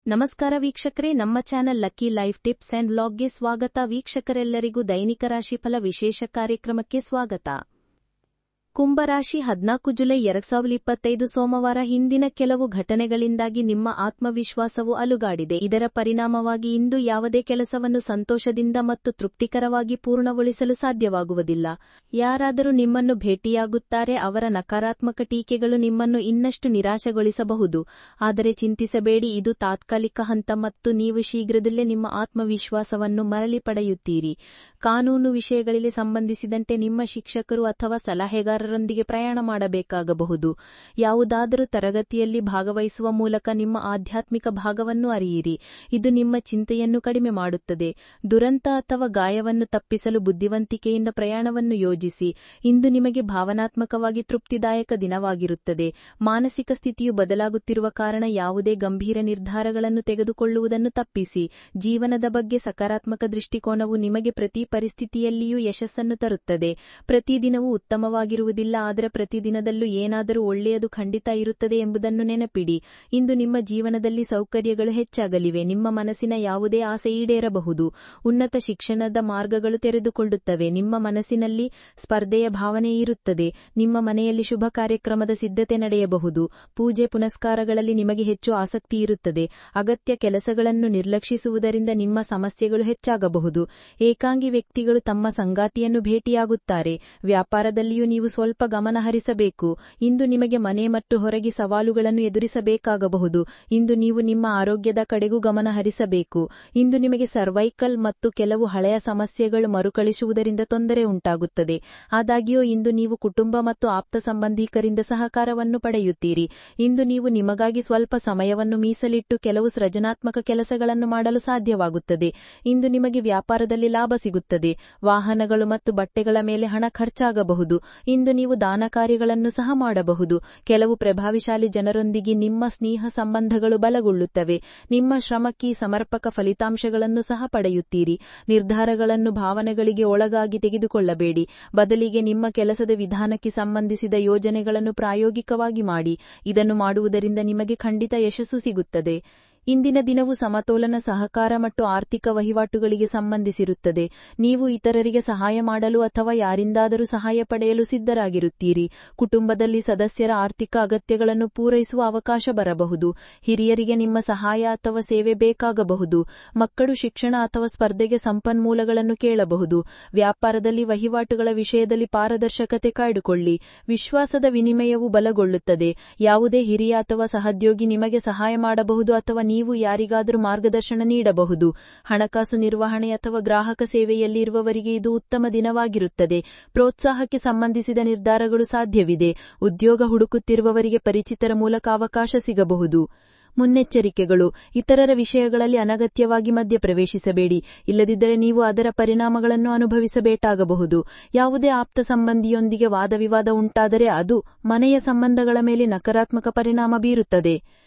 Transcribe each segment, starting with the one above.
ನಮಸ್ಕಾರ ವೀಕ್ಷಕರೇ, ನಮ್ಮ channel lucky life tips and ವ್ಲಾಗ್ಗೆ ಸ್ವಾಗತ. ವೀಕ್ಷಕರೆಲ್ಲರಿಗೂ ದೈನಿಕ ರಾಶಿಫಲ ವಿಶೇಷ ಕಾರ್ಯಕ್ರಮಕ್ಕೆ ಸ್ವಾಗತ. ಕುಂಭರಾಶಿ 14 ಜುಲೈ 2025 ಸೋಮವಾರ. ಹಿಂದಿನ ಕೆಲವು ಘಟನೆಗಳಿಂದಾಗಿ ನಿಮ್ಮ ಆತ್ಮವಿಶ್ವಾಸವು ಅಲುಗಾಡಿದೆ. ಇದರ ಪರಿಣಾಮವಾಗಿ ಇಂದು ಯಾವುದೇ ಕೆಲಸವನ್ನು ಸಂತೋಷದಿಂದ ಮತ್ತು ತೃಪ್ತಿಕರವಾಗಿ ಪೂರ್ಣಗೊಳಿಸಲು ಸಾಧ್ಯವಾಗುವುದಿಲ್ಲ. ಯಾರಾದರೂ ನಿಮ್ಮನ್ನು ಭೇಟಿಯಾಗುತ್ತಾರೆ, ಅವರ ನಕಾರಾತ್ಮಕ ಟೀಕೆಗಳು ನಿಮ್ಮನ್ನು ಇನ್ನಷ್ಟು ನಿರಾಶೆಗೊಳಿಸಬಹುದು. ಆದರೆ ಚಿಂತಿಸಬೇಡಿ, ಇದು ತಾತ್ಕಾಲಿಕ ಹಂತ ಮತ್ತು ನೀವು ಶೀಘ್ರದಲ್ಲೇ ನಿಮ್ಮ ಆತ್ಮವಿಶ್ವಾಸವನ್ನು ಮರಳಿ ಪಡೆಯುತ್ತೀರಿ. ಕಾನೂನು ವಿಷಯಗಳಿಗೆ ಸಂಬಂಧಿಸಿದಂತೆ ನಿಮ್ಮ ಶಿಕ್ಷಕರು ಅಥವಾ ಸಲಹೆಗಾರರೊಂದಿಗೆ ಪ್ರಯಾಣ ಮಾಡಬೇಕಾಗಬಹುದು. ಯಾವುದಾದರೂ ತರಗತಿಯಲ್ಲಿ ಭಾಗವಹಿಸುವ ಮೂಲಕ ನಿಮ್ಮ ಆಧ್ಯಾತ್ಮಿಕ ಭಾಗವನ್ನು ಅರಿಯಿರಿ. ಇದು ನಿಮ್ಮ ಚಿಂತೆಯನ್ನು ಕಡಿಮೆ ಮಾಡುತ್ತದೆ. ದುರಂತ ಅಥವಾ ಗಾಯವನ್ನು ತಪ್ಪಿಸಲು ಬುದ್ಧಿವಂತಿಕೆಯಿಂದ ಪ್ರಯಾಣವನ್ನು ಯೋಜಿಸಿ. ಇಂದು ನಿಮಗೆ ಭಾವನಾತ್ಮಕವಾಗಿ ತೃಪ್ತಿದಾಯಕ ದಿನವಾಗಿರುತ್ತದೆ. ಮಾನಸಿಕ ಸ್ಥಿತಿಯು ಬದಲಾಗುತ್ತಿರುವ ಕಾರಣ ಯಾವುದೇ ಗಂಭೀರ ನಿರ್ಧಾರಗಳನ್ನು ತೆಗೆದುಕೊಳ್ಳುವುದನ್ನು ತಪ್ಪಿಸಿ. ಜೀವನದ ಬಗ್ಗೆ ಸಕಾರಾತ್ಮಕ ದೃಷ್ಟಿಕೋನವು ನಿಮಗೆ ಪ್ರತಿ ಪರಿಸ್ಥಿತಿಯಲ್ಲಿಯೂ ಯಶಸ್ಸನ್ನು ತರುತ್ತದೆ. ಪ್ರತಿದಿನವೂ ಉತ್ತಮವಾಗಿರುವುದಿಲ್ಲ, ಆದರೆ ಪ್ರತಿದಿನದಲ್ಲೂ ಏನಾದರೂ ಒಳ್ಳೆಯದು ಖಂಡಿತ ಇರುತ್ತದೆ ಎಂಬುದನ್ನು ನೆನಪಿಡಿ. ಇಂದು ನಿಮ್ಮ ಜೀವನದಲ್ಲಿ ಸೌಕರ್ಯಗಳು ಹೆಚ್ಚಾಗಲಿವೆ. ನಿಮ್ಮ ಮನಸ್ಸಿನ ಯಾವುದೇ ಆಸೆ ಈಡೇರಬಹುದು. ಉನ್ನತ ಶಿಕ್ಷಣದ ಮಾರ್ಗಗಳು ತೆರೆದುಕೊಳ್ಳುತ್ತವೆ. ನಿಮ್ಮ ಮನಸ್ಸಿನಲ್ಲಿ ಸ್ಪರ್ಧೆಯ ಭಾವನೆ ಇರುತ್ತದೆ. ನಿಮ್ಮ ಮನೆಯಲ್ಲಿ ಶುಭ ಕಾರ್ಯಕ್ರಮದ ಸಿದ್ಧತೆ ನಡೆಯಬಹುದು. ಪೂಜೆ ಪುನಸ್ಕಾರಗಳಲ್ಲಿ ನಿಮಗೆ ಹೆಚ್ಚು ಆಸಕ್ತಿ ಇರುತ್ತದೆ. ಅಗತ್ಯ ಕೆಲಸಗಳನ್ನು ನಿರ್ಲಕ್ಷಿಸುವುದರಿಂದ ನಿಮ್ಮ ಸಮಸ್ಯೆಗಳು ಹೆಚ್ಚಾಗಬಹುದು. ಏಕಾಂಗಿ ವ್ಯಕ್ತಿಗಳು ತಮ್ಮ ಸಂಗಾತಿಯನ್ನು ಭೇಟಿಯಾಗುತ್ತಾರೆ. ವ್ಯಾಪಾರದಲ್ಲಿಯೂ ನೀವು ಸ್ವಲ್ಪ ಗಮನ ಹರಿಸಬೇಕು. ಇಂದು ನಿಮಗೆ ಮನೆ ಮತ್ತು ಹೊರಗೆ ಸವಾಲುಗಳನ್ನು ಎದುರಿಸಬೇಕಾಗಬಹುದು. ಇಂದು ನೀವು ನಿಮ್ಮ ಆರೋಗ್ಯದ ಕಡೆಗೂ ಗಮನ ಹರಿಸಬೇಕು. ಇಂದು ನಿಮಗೆ ಸರ್ವೈಕಲ್ ಮತ್ತು ಕೆಲವು ಹಳೆಯ ಸಮಸ್ಯೆಗಳು ಮರುಕಳಿಸುವುದರಿಂದ ತೊಂದರೆ ಉಂಟಾಗುತ್ತದೆ. ಆದಾಗ್ಯೂ ಇಂದು ನೀವು ಕುಟುಂಬ ಮತ್ತು ಆಪ್ತ ಸಂಬಂಧಿಕರಿಂದ ಸಹಕಾರವನ್ನು ಪಡೆಯುತ್ತೀರಿ. ಇಂದು ನೀವು ನಿಮಗಾಗಿ ಸ್ವಲ್ಪ ಸಮಯವನ್ನು ಮೀಸಲಿಟ್ಟು ಕೆಲವು ಸೃಜನಾತ್ಮಕ ಕೆಲಸಗಳನ್ನು ಮಾಡಲು ಸಾಧ್ಯವಾಗುತ್ತದೆ. ಇಂದು ನಿಮಗೆ ವ್ಯಾಪಾರದಲ್ಲಿ ಲಾಭ ಸಿಗುತ್ತದೆ. ವಾಹನಗಳು ಮತ್ತು ಬಟ್ಟೆಗಳ ಮೇಲೆ ಹಣ ಖರ್ಚಾಗಬಹುದು. ಇಂದು ನೀವು ದಾನ ಕಾರ್ಯಗಳನ್ನು ಸಹ ಮಾಡಬಹುದು. ಕೆಲವು ಪ್ರಭಾವಶಾಲಿ ಜನರೊಂದಿಗೆ ನಿಮ್ಮ ಸ್ನೇಹ ಸಂಬಂಧಗಳು ಬಲಗೊಳ್ಳುತ್ತವೆ. ನಿಮ್ಮ ಶ್ರಮಕ್ಕೆ ಸಮರ್ಪಕ ಫಲಿತಾಂಶಗಳನ್ನು ಸಹ ಪಡೆಯುತ್ತೀರಿ. ನಿರ್ಧಾರಗಳನ್ನು ಭಾವನೆಗಳಿಗೆ ಒಳಗಾಗಿ ತೆಗೆದುಕೊಳ್ಳಬೇಡಿ. ಬದಲಿಗೆ ನಿಮ್ಮ ಕೆಲಸದ ವಿಧಾನಕ್ಕೆ ಸಂಬಂಧಿಸಿದ ಯೋಜನೆಗಳನ್ನು ಪ್ರಾಯೋಗಿಕವಾಗಿ ಮಾಡಿ. ಇದನ್ನು ಮಾಡುವುದರಿಂದ ನಿಮಗೆ ಖಂಡಿತ ಯಶಸ್ಸು ಸಿಗುತ್ತದೆ. ಇಂದಿನ ದಿನವು ಸಮತೋಲನ, ಸಹಕಾರ ಮತ್ತು ಆರ್ಥಿಕ ವಹಿವಾಟುಗಳಿಗೆ ಸಂಬಂಧಿಸಿರುತ್ತದೆ. ನೀವು ಇತರರಿಗೆ ಸಹಾಯ ಮಾಡಲು ಅಥವಾ ಯಾರಿಂದಾದರೂ ಸಹಾಯ ಪಡೆಯಲು ಸಿದ್ಧರಾಗಿರುತ್ತೀರಿ. ಕುಟುಂಬದಲ್ಲಿ ಸದಸ್ಯರ ಆರ್ಥಿಕ ಅಗತ್ಯಗಳನ್ನು ಪೂರೈಸುವ ಅವಕಾಶ ಬರಬಹುದು. ಹಿರಿಯರಿಗೆ ನಿಮ್ಮ ಸಹಾಯ ಅಥವಾ ಸೇವೆ ಬೇಕಾಗಬಹುದು. ಮಕ್ಕಳು ಶಿಕ್ಷಣ ಅಥವಾ ಸ್ಪರ್ಧೆಗೆ ಸಂಪನ್ಮೂಲಗಳನ್ನು ಕೇಳಬಹುದು. ವ್ಯಾಪಾರದಲ್ಲಿ ವಹಿವಾಟುಗಳ ವಿಷಯದಲ್ಲಿ ಪಾರದರ್ಶಕತೆ ಕಾಯ್ದುಕೊಳ್ಳಿ. ವಿಶ್ವಾಸದ ವಿನಿಮಯವು ಬಲಗೊಳ್ಳುತ್ತದೆ. ಯಾವುದೇ ಹಿರಿಯ ಅಥವಾ ಸಹೋದ್ಯೋಗಿ ನಿಮಗೆ ಸಹಾಯ ಮಾಡಬಹುದು ಅಥವಾ ನೀವು ಯಾರಿಗಾದರೂ ಮಾರ್ಗದರ್ಶನ ನೀಡಬಹುದು. ಹಣಕಾಸು ನಿರ್ವಹಣೆ ಅಥವಾ ಗ್ರಾಹಕ ಸೇವೆಯಲ್ಲಿ ಇರುವವರಿಗೆ ಇದು ಉತ್ತಮ ದಿನವಾಗಿರುತ್ತದೆ. ಪ್ರೋತ್ಸಾಹಕ್ಕೆ ಸಂಬಂಧಿಸಿದ ನಿರ್ಧಾರಗಳು ಸಾಧ್ಯವಿದೆ. ಉದ್ಯೋಗ ಹುಡುಕುತ್ತಿರುವವರಿಗೆ ಪರಿಚಿತರ ಮೂಲಕ ಅವಕಾಶ ಸಿಗಬಹುದು. ಮುನ್ನೆಚ್ಚರಿಕೆಗಳು: ಇತರರ ವಿಷಯಗಳಲ್ಲಿ ಅನಗತ್ಯವಾಗಿ ಮಧ್ಯಪ್ರವೇಶಿಸಬೇಡಿ. ಇಲ್ಲದಿದ್ದರೆ ನೀವು ಅದರ ಪರಿಣಾಮಗಳನ್ನು ಅನುಭವಿಸಬೇಕಾಗಬಹುದು. ಯಾವುದೇ ಆಪ್ತ ಸಂಬಂಧಿಯೊಂದಿಗೆ ವಾದವಿವಾದ ಉಂಟಾದರೆ ಅದು ಮನೆಯ ಸಂಬಂಧಗಳ ಮೇಲೆ ನಕಾರಾತ್ಮಕ ಪರಿಣಾಮ ಬೀರುತ್ತದೆ.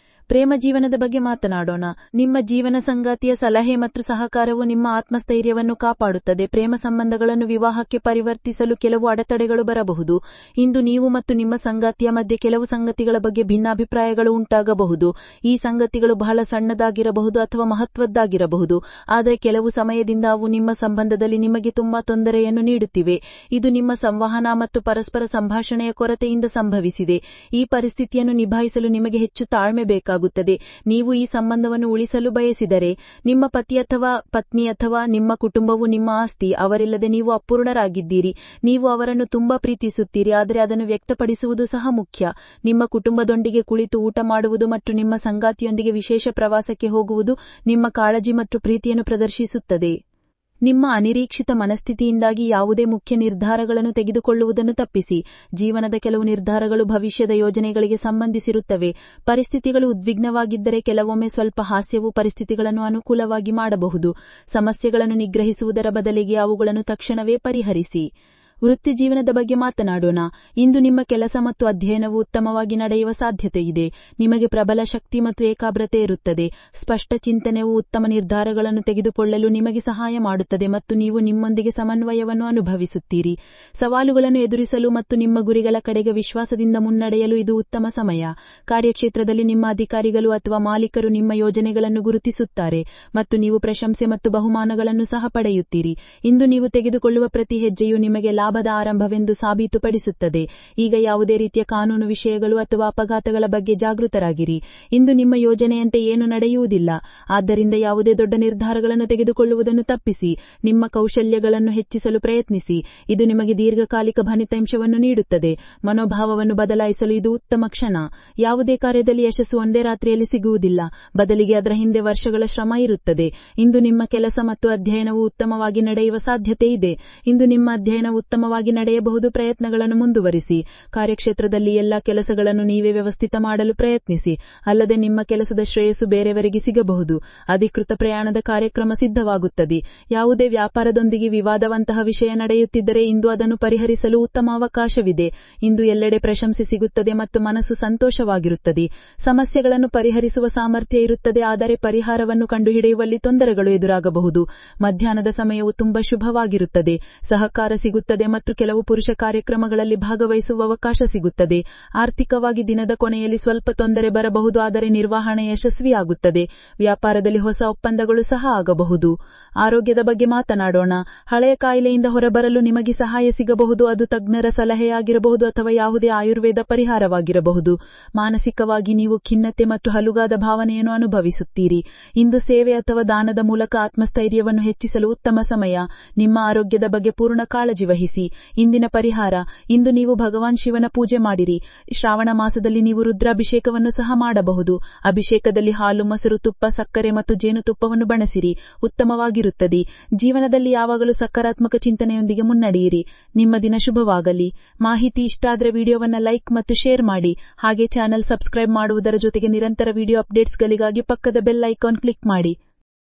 ಪ್ರೇಮ ಜೀವನದ ಬಗ್ಗೆ ಮಾತನಾಡೋಣ. ನಿಮ್ಮ ಜೀವನ ಸಂಗಾತಿಯ ಸಲಹೆ ಮತ್ತು ಸಹಕಾರವು ನಿಮ್ಮ ಆತ್ಮಸ್ಥೈರ್ಯವನ್ನು ಕಾಪಾಡುತ್ತದೆ. ಪ್ರೇಮ ಸಂಬಂಧಗಳನ್ನು ವಿವಾಹಕ್ಕೆ ಪರಿವರ್ತಿಸಲು ಕೆಲವು ಅಡೆತಡೆಗಳು ಬರಬಹುದು. ಇಂದು ನೀವು ಮತ್ತು ನಿಮ್ಮ ಸಂಗಾತಿಯ ಮಧ್ಯೆ ಕೆಲವು ಸಂಗತಿಗಳ ಬಗ್ಗೆ ಭಿನ್ನಾಭಿಪ್ರಾಯಗಳು ಉಂಟಾಗಬಹುದು. ಈ ಸಂಗತಿಗಳು ಬಹಳ ಸಣ್ಣದಾಗಿರಬಹುದು ಅಥವಾ ಮಹತ್ವದ್ದಾಗಿರಬಹುದು, ಆದರೆ ಕೆಲವು ಸಮಯದಿಂದ ಅವು ನಿಮ್ಮ ಸಂಬಂಧದಲ್ಲಿ ನಿಮಗೆ ತುಂಬಾ ತೊಂದರೆಯನ್ನು ನೀಡುತ್ತಿವೆ. ಇದು ನಿಮ್ಮ ಸಂವಹನ ಮತ್ತು ಪರಸ್ಪರ ಸಂಭಾಷಣೆಯ ಕೊರತೆಯಿಂದ ಸಂಭವಿಸಿದೆ. ಈ ಪರಿಸ್ಥಿತಿಯನ್ನು ನಿಭಾಯಿಸಲು ನಿಮಗೆ ಹೆಚ್ಚು ತಾಳ್ಮೆ ಬೇಕಾಗುತ್ತದೆ. ನೀವು ಈ ಸಂಬಂಧವನ್ನು ಉಳಿಸಲು ಬಯಸಿದರೆ, ನಿಮ್ಮ ಪತಿ ಅಥವಾ ಪತ್ನಿ ಅಥವಾ ನಿಮ್ಮ ಕುಟುಂಬವು ನಿಮ್ಮ ಆಸ್ತಿ. ಅವರಿಲ್ಲದೆ ನೀವು ಅಪೂರ್ಣರಾಗಿದ್ದೀರಿ. ನೀವು ಅವರನ್ನು ತುಂಬಾ ಪ್ರೀತಿಸುತ್ತೀರಿ, ಆದರೆ ಅದನ್ನು ವ್ಯಕ್ತಪಡಿಸುವುದು ಸಹ ಮುಖ್ಯ. ನಿಮ್ಮ ಕುಟುಂಬದೊಂದಿಗೆ ಕುಳಿತು ಊಟ ಮಾಡುವುದು ಮತ್ತು ನಿಮ್ಮ ಸಂಗಾತಿಯೊಂದಿಗೆ ವಿಶೇಷ ಪ್ರವಾಸಕ್ಕೆ ಹೋಗುವುದು ನಿಮ್ಮ ಕಾಳಜಿ ಮತ್ತು ಪ್ರೀತಿಯನ್ನು ಪ್ರದರ್ಶಿಸುತ್ತದೆ. ನಿಮ್ಮ ಅನಿರೀಕ್ಷಿತ ಮನಸ್ಥಿತಿಯಿಂದಾಗಿ ಯಾವುದೇ ಮುಖ್ಯ ನಿರ್ಧಾರಗಳನ್ನು ತೆಗೆದುಕೊಳ್ಳುವುದನ್ನು ತಪ್ಪಿಸಿ. ಜೀವನದ ಕೆಲವು ನಿರ್ಧಾರಗಳು ಭವಿಷ್ಯದ ಯೋಜನೆಗಳಿಗೆ ಸಂಬಂಧಿಸಿರುತ್ತವೆ. ಪರಿಸ್ಥಿತಿಗಳು ಉದ್ವಿಗ್ನವಾಗಿದ್ದರೆ ಕೆಲವೊಮ್ಮೆ ಸ್ವಲ್ಪ ಹಾಸ್ಯವು ಪರಿಸ್ಥಿತಿಗಳನ್ನು ಅನುಕೂಲವಾಗಿ ಮಾಡಬಹುದು. ಸಮಸ್ಯೆಗಳನ್ನು ನಿಗ್ರಹಿಸುವುದರ ಬದಲಿಗೆ ಅವುಗಳನ್ನು ತಕ್ಷಣವೇ ಪರಿಹರಿಸಿ. ವೃತ್ತಿ ಜೀವನದ ಬಗ್ಗೆ ಮಾತನಾಡೋಣ. ಇಂದು ನಿಮ್ಮ ಕೆಲಸ ಮತ್ತು ಅಧ್ಯಯನವು ಉತ್ತಮವಾಗಿ ನಡೆಯುವ ಸಾಧ್ಯತೆ ಇದೆ. ನಿಮಗೆ ಪ್ರಬಲ ಶಕ್ತಿ ಮತ್ತು ಏಕಾಗ್ರತೆ ಇರುತ್ತದೆ. ಸ್ಪಷ್ಟ ಚಿಂತನೆಯು ಉತ್ತಮ ನಿರ್ಧಾರಗಳನ್ನು ತೆಗೆದುಕೊಳ್ಳಲು ನಿಮಗೆ ಸಹಾಯ ಮಾಡುತ್ತದೆ ಮತ್ತು ನೀವು ನಿಮ್ಮೊಂದಿಗೆ ಸಮನ್ವಯವನ್ನು ಅನುಭವಿಸುತ್ತೀರಿ. ಸವಾಲುಗಳನ್ನು ಎದುರಿಸಲು ಮತ್ತು ನಿಮ್ಮ ಗುರಿಗಳ ಕಡೆಗೆ ವಿಶ್ವಾಸದಿಂದ ಮುನ್ನಡೆಯಲು ಇದು ಉತ್ತಮ ಸಮಯ. ಕಾರ್ಯಕ್ಷೇತ್ರದಲ್ಲಿ ನಿಮ್ಮ ಅಧಿಕಾರಿಗಳು ಅಥವಾ ಮಾಲೀಕರು ನಿಮ್ಮ ಯೋಜನೆಗಳನ್ನು ಗುರುತಿಸುತ್ತಾರೆ ಮತ್ತು ನೀವು ಪ್ರಶಂಸೆ ಮತ್ತು ಬಹುಮಾನಗಳನ್ನು ಸಹ ಪಡೆಯುತ್ತೀರಿ. ಇಂದು ನೀವು ತೆಗೆದುಕೊಳ್ಳುವ ಪ್ರತಿ ಹೆಜ್ಜೆಯು ನಿಮಗೆ ಲಾಭದ ಆರಂಭವೆಂದು ಸಾಬೀತುಪಡಿಸುತ್ತದೆ. ಈಗ ಯಾವುದೇ ರೀತಿಯ ಕಾನೂನು ವಿಷಯಗಳು ಅಥವಾ ಅಪಘಾತಗಳ ಬಗ್ಗೆ ಜಾಗೃತರಾಗಿರಿ. ಇಂದು ನಿಮ್ಮ ಯೋಜನೆಯಂತೆ ಏನು ನಡೆಯುವುದಿಲ್ಲ. ಆದ್ದರಿಂದ ಯಾವುದೇ ದೊಡ್ಡ ನಿರ್ಧಾರಗಳನ್ನು ತೆಗೆದುಕೊಳ್ಳುವುದನ್ನು ತಪ್ಪಿಸಿ. ನಿಮ್ಮ ಕೌಶಲ್ಯಗಳನ್ನು ಹೆಚ್ಚಿಸಲು ಪ್ರಯತ್ನಿಸಿ. ಇದು ನಿಮಗೆ ದೀರ್ಘಕಾಲಿಕ ಫಲಿತಾಂಶವನ್ನು ನೀಡುತ್ತದೆ. ಮನೋಭಾವವನ್ನು ಬದಲಾಯಿಸಲು ಇದು ಉತ್ತಮ ಕ್ಷಣ. ಯಾವುದೇ ಕಾರ್ಯದಲ್ಲಿ ಯಶಸ್ಸು ಒಂದೇ ರಾತ್ರಿಯಲ್ಲಿ ಸಿಗುವುದಿಲ್ಲ. ಬದಲಿಗೆ ಅದರ ಹಿಂದೆ ವರ್ಷಗಳ ಶ್ರಮ ಇರುತ್ತದೆ. ಇಂದು ನಿಮ್ಮ ಕೆಲಸ ಮತ್ತು ಅಧ್ಯಯನವು ಉತ್ತಮವಾಗಿ ನಡೆಯುವ ಸಾಧ್ಯತೆ ಇದೆ. ಇಂದು ನಿಮ್ಮ ಅಧ್ಯಯನ ಉತ್ತಮವಾಗಿ ನಡೆಯಬಹುದು. ಪ್ರಯತ್ನಗಳನ್ನು ಮುಂದುವರಿಸಿ. ಕಾರ್ಯಕ್ಷೇತ್ರದಲ್ಲಿ ಎಲ್ಲಾ ಕೆಲಸಗಳನ್ನು ನೀವೇ ವ್ಯವಸ್ಥಿತ ಮಾಡಲು ಪ್ರಯತ್ನಿಸಿ. ಅಲ್ಲದೆ ನಿಮ್ಮ ಕೆಲಸದ ಶ್ರೇಯಸ್ಸು ಬೇರೆಯವರಿಗೆ ಸಿಗಬಹುದು. ಅಧಿಕೃತ ಪ್ರಯಾಣದ ಕಾರ್ಯಕ್ರಮ ಸಿದ್ಧವಾಗುತ್ತದೆ. ಯಾವುದೇ ವ್ಯಾಪಾರದೊಂದಿಗೆ ವಿವಾದವಂತಹ ವಿಷಯ ನಡೆಯುತ್ತಿದ್ದರೆ ಇಂದು ಅದನ್ನು ಪರಿಹರಿಸಲು ಉತ್ತಮ ಅವಕಾಶವಿದೆ. ಇಂದು ಎಲ್ಲೆಡೆ ಪ್ರಶಂಸೆ ಸಿಗುತ್ತದೆ ಮತ್ತು ಮನಸ್ಸು ಸಂತೋಷವಾಗಿರುತ್ತದೆ. ಸಮಸ್ಯೆಗಳನ್ನು ಪರಿಹರಿಸುವ ಸಾಮರ್ಥ್ಯ ಇರುತ್ತದೆ, ಆದರೆ ಪರಿಹಾರವನ್ನು ಕಂಡುಹಿಡಿಯುವಲ್ಲಿ ತೊಂದರೆಗಳು ಎದುರಾಗಬಹುದು. ಮಧ್ಯಾಹ್ನದ ಸಮಯವು ತುಂಬಾ ಶುಭವಾಗಿರುತ್ತದೆ. ಸಹಕಾರ ಸಿಗುತ್ತದೆ ಮತ್ತು ಕೆಲವು ಪುರುಷ ಕಾರ್ಯಕ್ರಮಗಳಲ್ಲಿ ಭಾಗವಹಿಸುವ ಅವಕಾಶ ಸಿಗುತ್ತದೆ. ಆರ್ಥಿಕವಾಗಿ ದಿನದ ಕೊನೆಯಲ್ಲಿ ಸ್ವಲ್ಪ ತೊಂದರೆ ಬರಬಹುದು, ಆದರೆ ನಿರ್ವಹಣೆ ಯಶಸ್ವಿಯಾಗುತ್ತದೆ. ವ್ಯಾಪಾರದಲ್ಲಿ ಹೊಸ ಒಪ್ಪಂದಗಳು ಸಹ ಆಗಬಹುದು. ಆರೋಗ್ಯದ ಬಗ್ಗೆ ಮಾತನಾಡೋಣ. ಹಳೆಯ ಕಾಯಿಲೆಯಿಂದ ಹೊರಬರಲು ನಿಮಗೆ ಸಹಾಯ ಸಿಗಬಹುದು. ಅದು ತಜ್ಞರ ಸಲಹೆಯಾಗಿರಬಹುದು ಅಥವಾ ಯಾವುದೇ ಆಯುರ್ವೇದ ಪರಿಹಾರವಾಗಿರಬಹುದು. ಮಾನಸಿಕವಾಗಿ ನೀವು ಖಿನ್ನತೆ ಮತ್ತು ಹಲುಗಾದ ಭಾವನೆಯನ್ನು ಅನುಭವಿಸುತ್ತೀರಿ. ಇಂದು ಸೇವೆ ಅಥವಾ ದಾನದ ಮೂಲಕ ಆತ್ಮಸ್ಥೈರ್ಯವನ್ನು ಹೆಚ್ಚಿಸಲು ಉತ್ತಮ ಸಮಯ. ನಿಮ್ಮ ಆರೋಗ್ಯದ ಬಗ್ಗೆ ಪೂರ್ಣ ಕಾಳಜಿ ವಹಿಸಿ. ಇಂದಿನ ಪರಿಹಾರ: ಇಂದು ನೀವು ಭಗವಾನ್ ಶಿವನ ಪೂಜೆ ಮಾಡಿರಿ. ಶ್ರಾವಣ ಮಾಸದಲ್ಲಿ ನೀವು ರುದ್ರಾಭಿಷೇಕವನ್ನು ಸಹ ಮಾಡಬಹುದು. ಅಭಿಷೇಕದಲ್ಲಿ ಹಾಲು, ಮೊಸರು, ತುಪ್ಪ, ಸಕ್ಕರೆ ಮತ್ತು ಜೇನುತುಪ್ಪವನ್ನು ಬಳಸಿರಿ. ಉತ್ತಮವಾಗಿರುತ್ತದೆ. ಜೀವನದಲ್ಲಿ ಯಾವಾಗಲೂ ಸಕಾರಾತ್ಮಕ ಚಿಂತನೆಯೊಂದಿಗೆ ಮುನ್ನಡೆಯಿರಿ. ನಿಮ್ಮ ದಿನ ಶುಭವಾಗಲಿ. ಮಾಹಿತಿ ಇಷ್ಟ ಆದರೆ ವಿಡಿಯೋವನ್ನು ಲೈಕ್ ಮತ್ತು ಶೇರ್ ಮಾಡಿ. ಹಾಗೆ ಚಾನೆಲ್ ಸಬ್ಸ್ಕ್ರೈಬ್ ಮಾಡುವುದರ ಜೊತೆಗೆ ನಿರಂತರ ವಿಡಿಯೋ ಅಪ್ಡೇಟ್ಸ್ಗಳಿಗಾಗಿ ಪಕ್ಕದ ಬೆಲ್ ಐಕಾನ್ ಕ್ಲಿಕ್ ಮಾಡಿ.